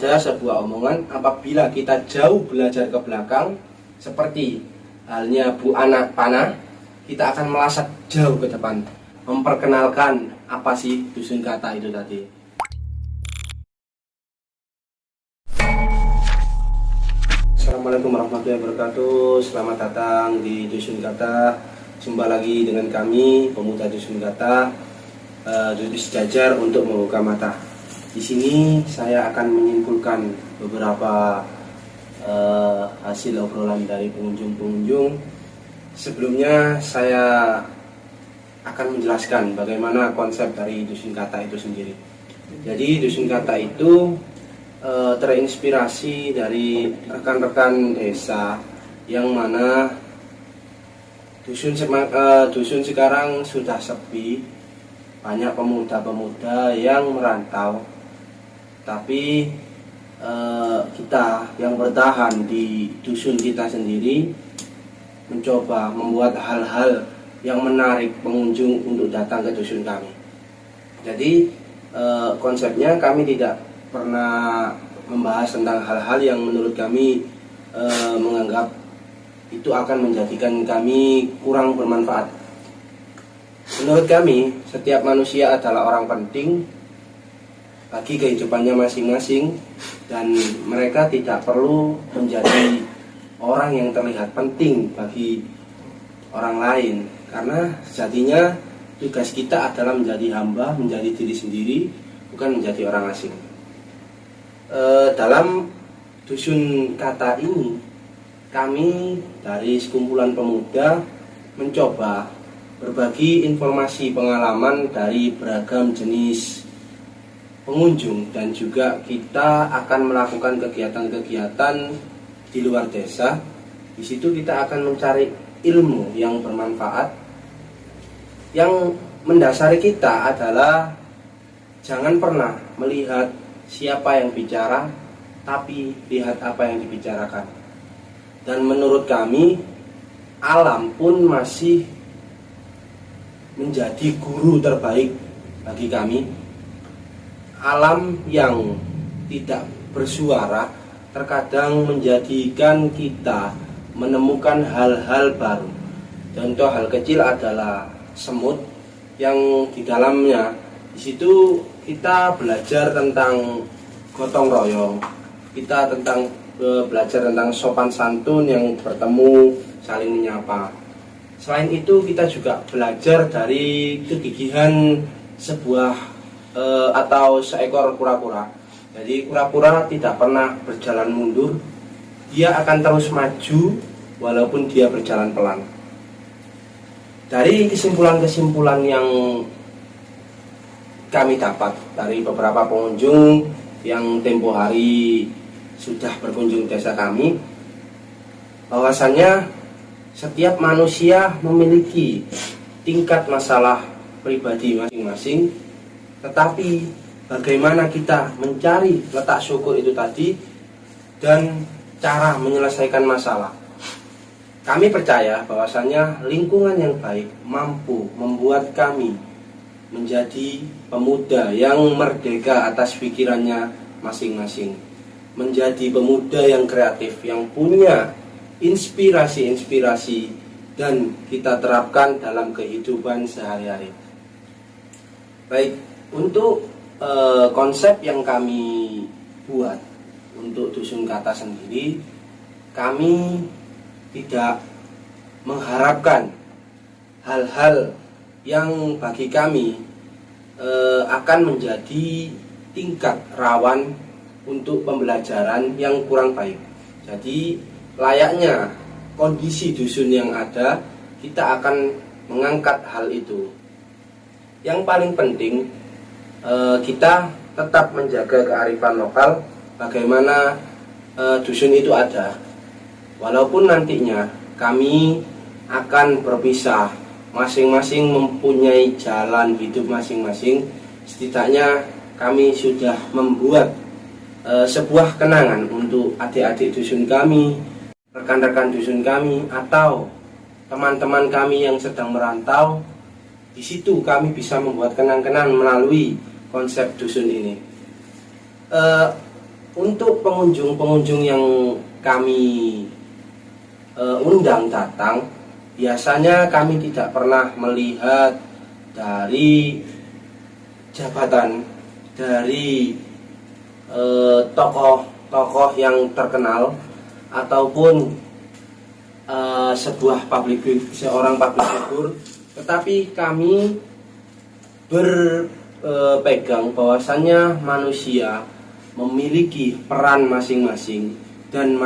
Ada sebuah omongan, apabila kita jauh belajar ke belakang, seperti halnya Bu Anak Panah, kita akan melesat jauh ke depan, memperkenalkan apa sih dusun kata itu tadi. Assalamualaikum warahmatullahi wabarakatuh. Selamat datang di Dusun Kata. Jumpa lagi dengan kami, pemuda Dusun Kata, duduk sejajar untuk membuka mata. Di sini saya akan menyimpulkan beberapa hasil obrolan dari pengunjung-pengunjung. Sebelumnya saya akan menjelaskan bagaimana konsep dari Dusun Kata itu sendiri. Jadi Dusun Kata itu terinspirasi dari rekan-rekan desa yang mana dusun sekarang sudah sepi, banyak pemuda-pemuda yang merantau. Tapi kita yang bertahan di dusun kita sendiri mencoba membuat hal-hal yang menarik pengunjung untuk datang ke dusun kami. Jadi konsepnya kami tidak pernah membahas tentang hal-hal yang menurut kami menganggap itu akan menjadikan kami kurang bermanfaat. Menurut kami, setiap manusia adalah orang penting bagi kehidupannya masing-masing, dan mereka tidak perlu menjadi orang yang terlihat penting bagi orang lain, karena sejatinya tugas kita adalah menjadi hamba, menjadi diri sendiri, bukan menjadi orang asing. Dalam Dusun Kata ini, kami dari sekumpulan pemuda mencoba berbagi informasi pengalaman dari beragam jenis pengunjung, dan juga kita akan melakukan kegiatan-kegiatan di luar desa. Di situ kita akan mencari ilmu yang bermanfaat. Yang mendasari kita adalah jangan pernah melihat siapa yang bicara, tapi lihat apa yang dibicarakan. Dan menurut kami, alam pun masih menjadi guru terbaik bagi kami. Alam yang tidak bersuara terkadang menjadikan kita menemukan hal-hal baru. Contoh hal kecil adalah semut yang di dalamnya, di situ kita belajar tentang gotong royong, kita belajar tentang sopan santun yang bertemu saling menyapa. Selain itu kita juga belajar dari kegigihan sebuah atau seekor kura-kura. Jadi kura-kura tidak pernah berjalan mundur, dia akan terus maju walaupun dia berjalan pelan. Dari kesimpulan-kesimpulan yang kami dapat dari beberapa pengunjung yang tempo hari sudah berkunjung desa kami, bahwasannya setiap manusia memiliki tingkat masalah pribadi masing-masing, tetapi bagaimana kita mencari letak syukur itu tadi dan cara menyelesaikan masalah. Kami percaya bahwasannya lingkungan yang baik mampu membuat kami menjadi pemuda yang merdeka atas pikirannya masing-masing, menjadi pemuda yang kreatif, yang punya inspirasi-inspirasi dan kita terapkan dalam kehidupan sehari-hari. Baik, untuk konsep yang kami buat untuk Dusun Kata sendiri, kami tidak mengharapkan hal-hal yang bagi kami akan menjadi tingkat rawan untuk pembelajaran yang kurang baik. Jadi layaknya kondisi dusun yang ada, kita akan mengangkat hal itu. Yang paling penting, kita tetap menjaga kearifan lokal, bagaimana dusun itu ada. Walaupun nantinya kami akan berpisah, masing-masing mempunyai jalan hidup masing-masing, setidaknya kami sudah membuat sebuah kenangan untuk adik-adik dusun kami, rekan-rekan dusun kami, atau teman-teman kami yang sedang merantau. Di situ kami bisa membuat kenang-kenang melalui konsep dusun ini. Untuk pengunjung-pengunjung yang kami undang datang, biasanya kami tidak pernah melihat dari jabatan, dari tokoh-tokoh yang terkenal ataupun seorang public figure, tetapi kami berpegang bahwasannya manusia memiliki peran masing-masing dan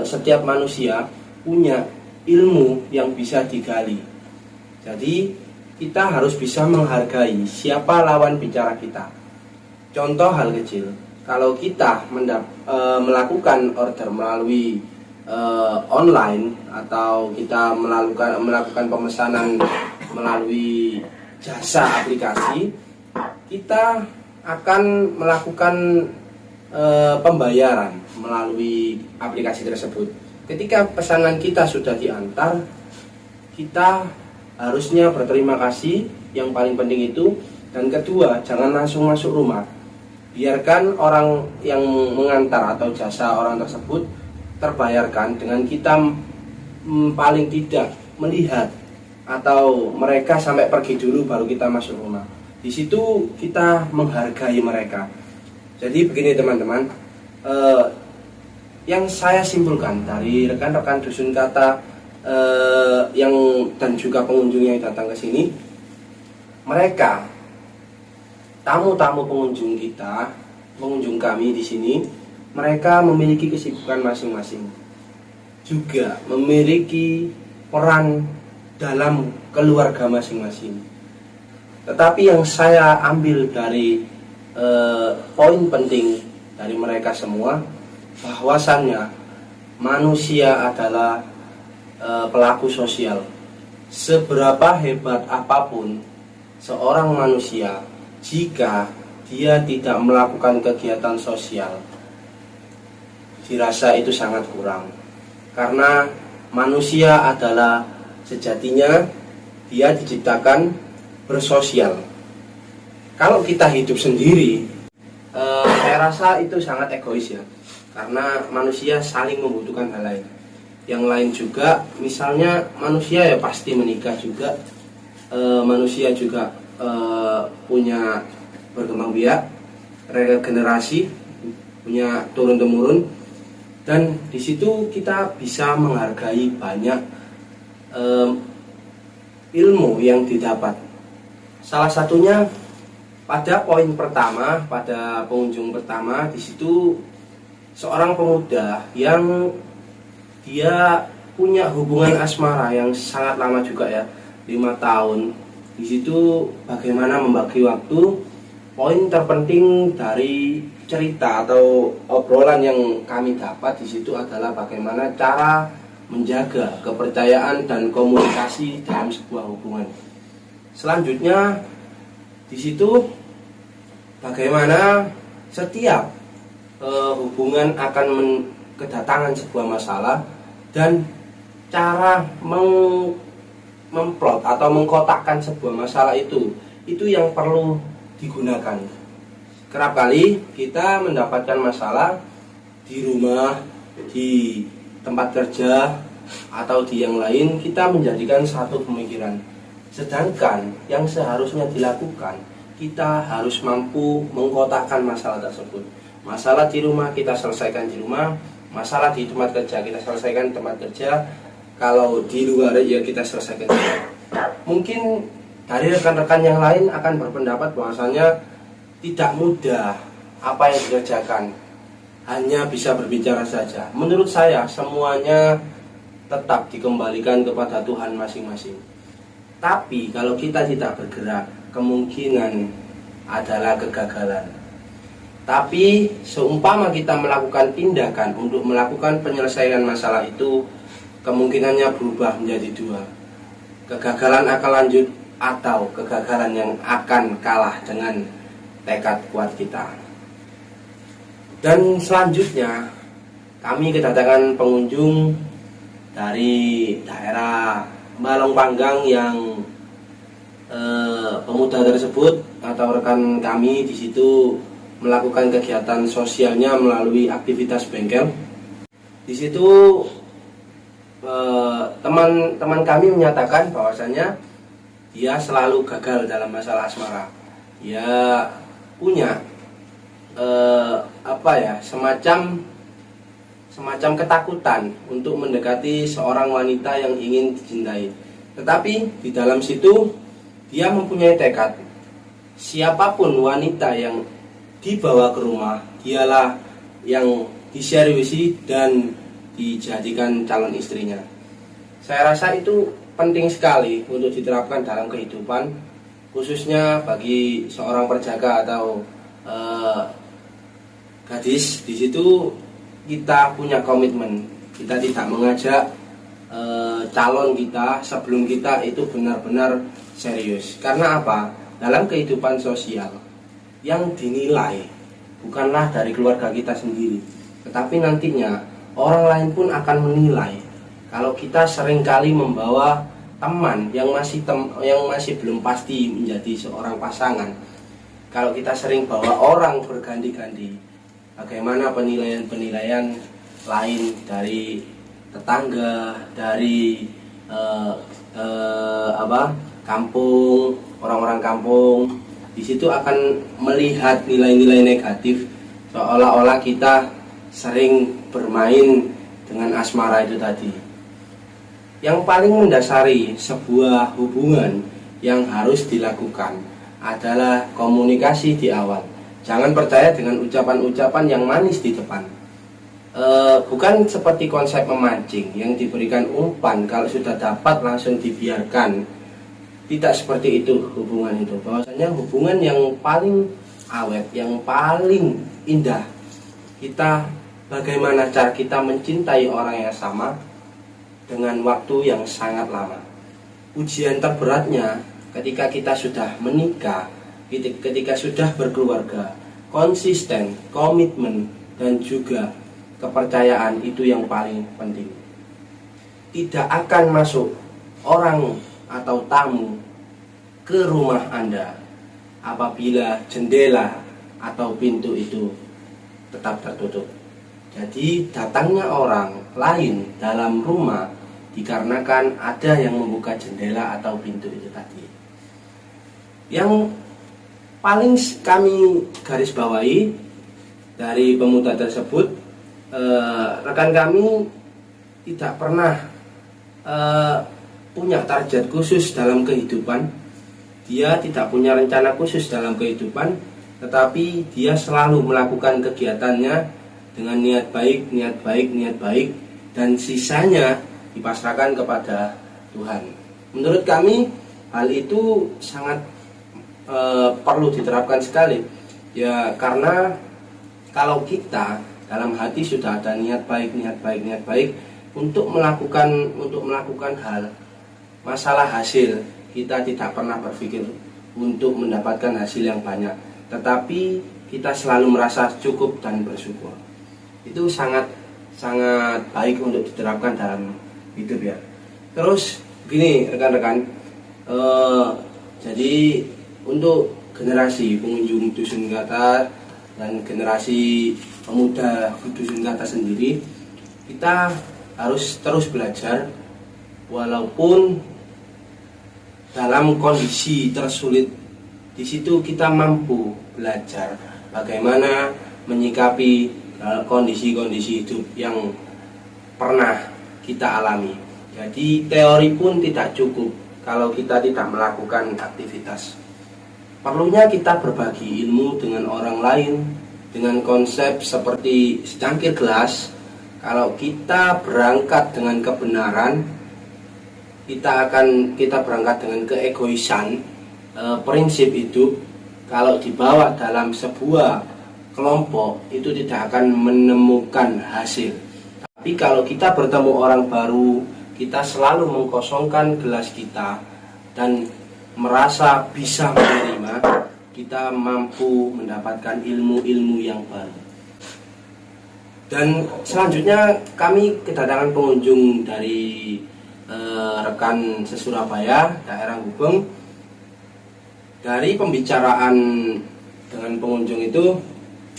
setiap manusia punya ilmu yang bisa digali. Jadi kita harus bisa menghargai siapa lawan bicara kita. Contoh hal kecil, kalau kita melakukan order melalui online atau kita melakukan pemesanan melalui jasa aplikasi, kita akan melakukan pembayaran melalui aplikasi tersebut. Ketika pesanan kita sudah diantar, kita harusnya berterima kasih, yang paling penting itu. Dan kedua, jangan langsung masuk rumah. Biarkan orang yang mengantar atau jasa orang tersebut terbayarkan dengan kita paling tidak melihat, atau mereka sampai pergi dulu baru kita masuk rumah. Di situ kita menghargai mereka. Jadi begini teman-teman, yang saya simpulkan dari rekan-rekan Dusun Kata dan juga pengunjung yang datang ke sini, mereka tamu-tamu pengunjung kami di sini, mereka memiliki kesibukan masing-masing, juga memiliki peran dalam keluarga masing-masing. Tetapi yang saya ambil dari poin penting dari mereka semua, bahwasannya manusia adalah pelaku sosial. Seberapa hebat apapun seorang manusia, jika dia tidak melakukan kegiatan sosial, dirasa itu sangat kurang. Karena manusia adalah sejatinya dia diciptakan bersosial. Kalau kita hidup sendiri, saya rasa itu sangat egois ya, karena manusia saling membutuhkan hal lain. Yang lain juga, misalnya manusia ya pasti menikah juga, manusia juga punya berkembang biak, regenerasi, punya turun temurun, dan di situ kita bisa menghargai banyak ilmu yang didapat. Salah satunya pada poin pertama, pada pengunjung pertama, di situ seorang pemuda yang dia punya hubungan asmara yang sangat lama juga ya, 5 tahun. Di situ bagaimana membagi waktu. Poin terpenting dari cerita atau obrolan yang kami dapat di situ adalah bagaimana cara menjaga kepercayaan dan komunikasi dalam sebuah hubungan. Selanjutnya di situ bagaimana setiap hubungan akan kedatangan sebuah masalah, dan cara memplot atau mengkotakkan sebuah masalah itu yang perlu digunakan. Kerap kali kita mendapatkan masalah di rumah, di tempat kerja, atau di yang lain, kita menjadikan satu pemikiran. Sedangkan yang seharusnya dilakukan, kita harus mampu mengkotakkan masalah tersebut. Masalah di rumah kita selesaikan di rumah, masalah di tempat kerja kita selesaikan di tempat kerja, kalau di luar ya kita selesaikan di luar. Mungkin dari rekan-rekan yang lain akan berpendapat bahwasanya tidak mudah apa yang dikerjakan, hanya bisa berbicara saja. Menurut saya semuanya tetap dikembalikan kepada Tuhan masing-masing. Tapi kalau kita tidak bergerak, kemungkinan adalah kegagalan. Tapi seumpama kita melakukan tindakan untuk melakukan penyelesaian masalah itu, kemungkinannya berubah menjadi 2. Kegagalan akan lanjut, atau kegagalan yang akan kalah dengan tekad kuat kita. Dan selanjutnya kami kedatangan pengunjung dari daerah Balong Panggang yang pemuda tersebut atau rekan kami di situ melakukan kegiatan sosialnya melalui aktivitas bengkel. Di situ teman-teman kami menyatakan bahwasannya dia selalu gagal dalam masalah asmara. Dia punya semacam ketakutan untuk mendekati seorang wanita yang ingin dicintai. Tetapi di dalam situ dia mempunyai tekad, siapapun wanita yang dibawa ke rumah, dialah yang diseriusi dan dijadikan calon istrinya. Saya rasa itu penting sekali untuk diterapkan dalam kehidupan, khususnya bagi seorang perjaka atau gadis. Di situ kita punya komitmen, kita tidak mengajak calon kita sebelum kita itu benar-benar serius. Karena apa? Dalam kehidupan sosial yang dinilai bukanlah dari keluarga kita sendiri, tetapi nantinya orang lain pun akan menilai kalau kita seringkali membawa teman yang masih belum pasti menjadi seorang pasangan. Kalau kita sering bawa orang berganti-ganti, bagaimana penilaian-penilaian lain dari tetangga, dari kampung, orang-orang kampung, di situ akan melihat nilai-nilai negatif, seolah-olah kita sering bermain dengan asmara itu tadi. Yang paling mendasari sebuah hubungan yang harus dilakukan adalah komunikasi di awal. Jangan percaya dengan ucapan-ucapan yang manis di depan. Bukan seperti konsep memancing yang diberikan umpan, kalau sudah dapat langsung dibiarkan. Tidak seperti itu hubungan itu. Bahwasanya hubungan yang paling awet, yang paling indah, bagaimana cara kita mencintai orang yang sama dengan waktu yang sangat lama. Ujian terberatnya ketika kita sudah menikah, ketika sudah berkeluarga, konsisten, komitmen, dan juga kepercayaan itu yang paling penting. Tidak akan masuk orang atau tamu ke rumah Anda apabila jendela atau pintu itu tetap tertutup. Jadi datangnya orang lain dalam rumah dikarenakan ada yang membuka jendela atau pintu itu tadi. Yang paling kami garis bawahi dari pemuda tersebut, rekan kami tidak pernah punya target khusus dalam kehidupan. Dia tidak punya rencana khusus dalam kehidupan, tetapi dia selalu melakukan kegiatannya dengan niat baik, dan sisanya dipasrahkan kepada Tuhan. Menurut kami hal itu sangat perlu diterapkan sekali. Ya, karena kalau kita dalam hati sudah ada niat baik untuk melakukan hal, masalah hasil kita tidak pernah berpikir untuk mendapatkan hasil yang banyak, tetapi kita selalu merasa cukup dan bersyukur. Itu sangat baik untuk diterapkan dalam hidup ya. Terus begini rekan-rekan, jadi untuk generasi pengunjung Dusun Kata dan generasi pemuda Dusun Kata sendiri, kita harus terus belajar walaupun dalam kondisi tersulit. Di situ kita mampu belajar bagaimana menyikapi kondisi-kondisi hidup yang pernah kita alami. Jadi teori pun tidak cukup kalau kita tidak melakukan aktivitas. Perlunya kita berbagi ilmu dengan orang lain dengan konsep seperti secangkir gelas. Kalau kita berangkat dengan kebenaran, kita berangkat dengan keegoisan, prinsip hidup. Kalau dibawa dalam sebuah kelompok itu tidak akan menemukan hasil. Tapi kalau kita bertemu orang baru, kita selalu mengkosongkan gelas kita dan merasa bisa menerima, kita mampu mendapatkan ilmu-ilmu yang baru. Dan selanjutnya kami kedatangan pengunjung dari rekan se-Surabaya, daerah Gubeng. Dari pembicaraan dengan pengunjung itu,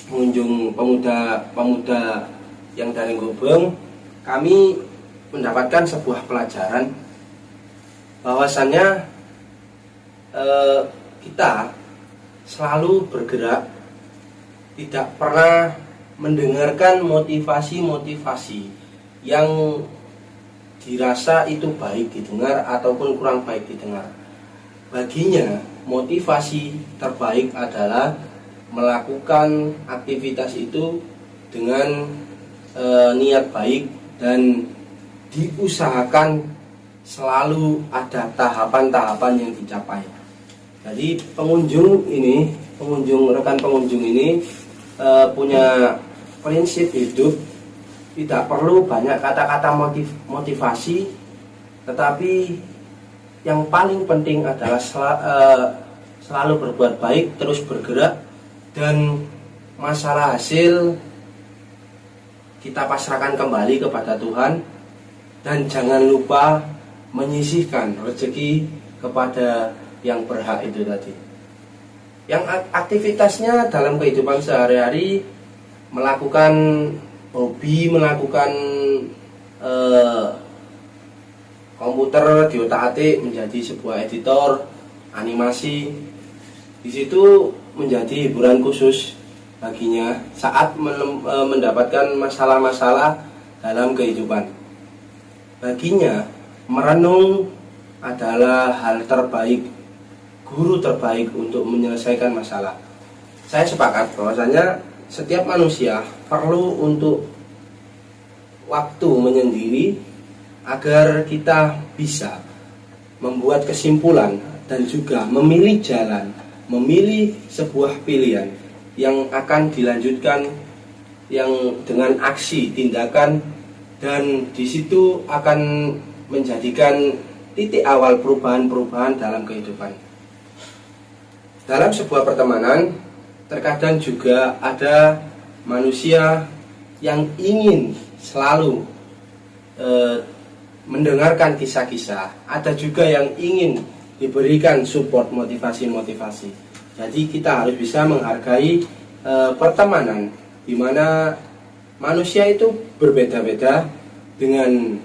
pengunjung pemuda yang dari Gobeng, kami mendapatkan sebuah pelajaran bahwasannya kita selalu bergerak, tidak pernah mendengarkan motivasi-motivasi yang dirasa itu baik didengar ataupun kurang baik didengar. Baginya, motivasi terbaik adalah melakukan aktivitas itu dengan niat baik dan diusahakan selalu ada tahapan-tahapan yang dicapai. Jadi rekan pengunjung ini punya prinsip hidup, tidak perlu banyak kata-kata motivasi, tetapi yang paling penting adalah selalu berbuat baik, terus bergerak, dan masalah hasil kita pasrahkan kembali kepada Tuhan, dan jangan lupa menyisihkan rezeki kepada yang berhak itu tadi. Yang aktivitasnya dalam kehidupan sehari-hari melakukan hobi, melakukan komputer diotak-atik menjadi sebuah editor animasi. Di situ menjadi hiburan khusus baginya saat mendapatkan masalah-masalah dalam kehidupan. Baginya merenung adalah hal terbaik, guru terbaik untuk menyelesaikan masalah. Saya sepakat bahwasanya setiap manusia perlu untuk waktu menyendiri agar kita bisa membuat kesimpulan dan juga memilih jalan, memilih sebuah pilihan yang akan dilanjutkan yang dengan aksi, tindakan, dan di situ akan menjadikan titik awal perubahan-perubahan dalam kehidupan. Dalam sebuah pertemanan, terkadang juga ada manusia yang ingin selalu mendengarkan kisah-kisah. Ada juga yang ingin diberikan support, motivasi-motivasi. Jadi kita harus bisa menghargai pertemanan, di mana manusia itu berbeda-beda dengan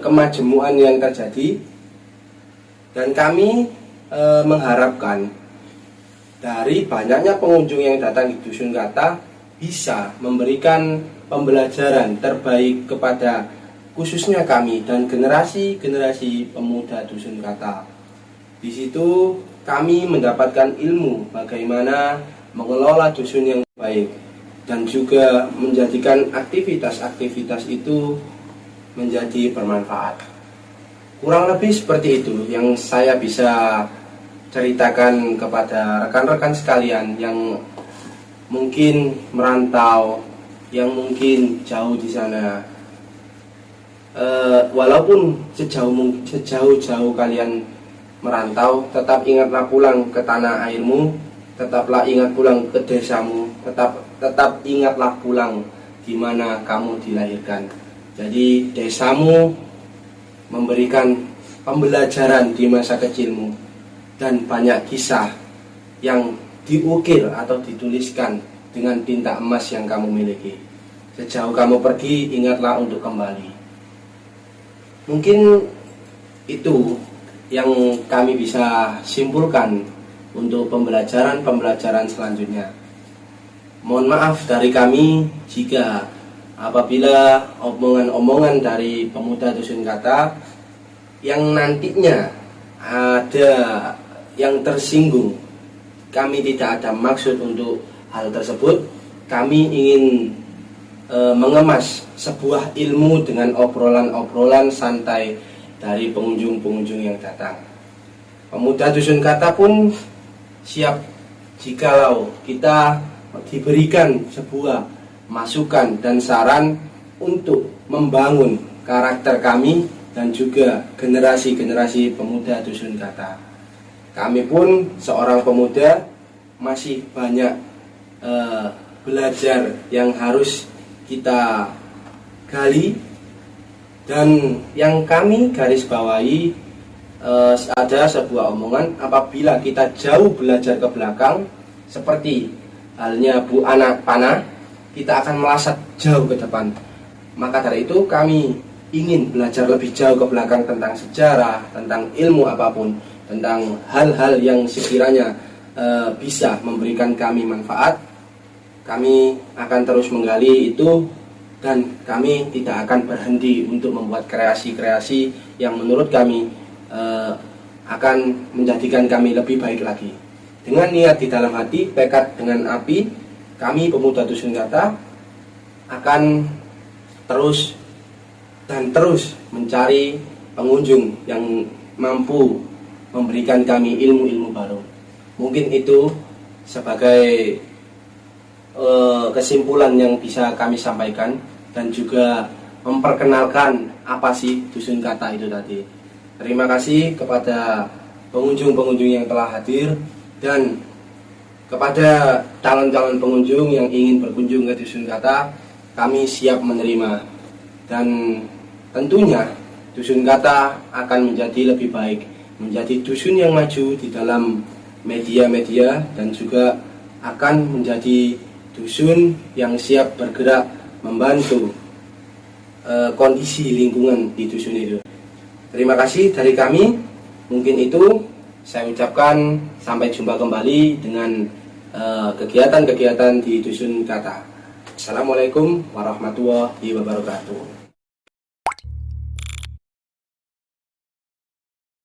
kemajemukan yang terjadi. Dan kami mengharapkan dari banyaknya pengunjung yang datang di Dusun Kata bisa memberikan pembelajaran terbaik kepada khususnya kami dan generasi-generasi pemuda Dusun Kata. Di situ kami mendapatkan ilmu bagaimana mengelola dusun yang baik dan juga menjadikan aktivitas-aktivitas itu menjadi bermanfaat. Kurang lebih seperti itu yang saya bisa ceritakan kepada rekan-rekan sekalian yang mungkin merantau, yang mungkin jauh di sana. Walaupun sejauh-jauh kalian merantau, tetap ingatlah pulang ke tanah airmu, tetaplah ingat pulang ke desamu, tetap ingatlah pulang di mana kamu dilahirkan. Jadi desamu memberikan pembelajaran di masa kecilmu, dan banyak kisah yang diukir atau dituliskan dengan tinta emas yang kamu miliki. Sejauh kamu pergi, ingatlah untuk kembali. Mungkin itu yang kami bisa simpulkan untuk pembelajaran selanjutnya. Mohon maaf dari kami jika apabila omongan-omongan dari pemuda Dusun Kata yang nantinya ada yang tersinggung, kami tidak ada maksud untuk hal tersebut. Kami ingin mengemas sebuah ilmu dengan obrolan-obrolan santai dari pengunjung-pengunjung yang datang. Pemuda Dusun Kata pun siap jikalau kita diberikan sebuah masukan dan saran untuk membangun karakter kami dan juga generasi-generasi pemuda Dusun Kata. Kami pun seorang pemuda masih banyak belajar yang harus kita gali, dan yang kami garis bawahi ada sebuah omongan, apabila kita jauh belajar ke belakang seperti halnya Bu Anak Panah, kita akan melesat jauh ke depan. Maka dari itu kami ingin belajar lebih jauh ke belakang tentang sejarah, tentang ilmu apapun, tentang hal-hal yang sekiranya bisa memberikan kami manfaat. Kami akan terus menggali itu, dan kami tidak akan berhenti untuk membuat kreasi-kreasi yang menurut kami akan menjadikan kami lebih baik lagi. Dengan niat di dalam hati, tekad dengan api, kami pemuda Dusun Kata akan terus dan terus mencari pengunjung yang mampu memberikan kami ilmu-ilmu baru. Mungkin itu sebagai kesimpulan yang bisa kami sampaikan, dan juga memperkenalkan apa sih Dusun Kata itu tadi. Terima kasih kepada pengunjung-pengunjung yang telah hadir, dan kepada calon-calon pengunjung yang ingin berkunjung ke Dusun Kata, kami siap menerima. Dan tentunya Dusun Kata akan menjadi lebih baik, menjadi dusun yang maju di dalam media-media, dan juga akan menjadi dusun yang siap bergerak membantu kondisi lingkungan di dusun itu. Terima kasih dari kami. Mungkin itu saya ucapkan, sampai jumpa kembali dengan kegiatan-kegiatan di Dusun Kata. Assalamualaikum warahmatullahi wabarakatuh.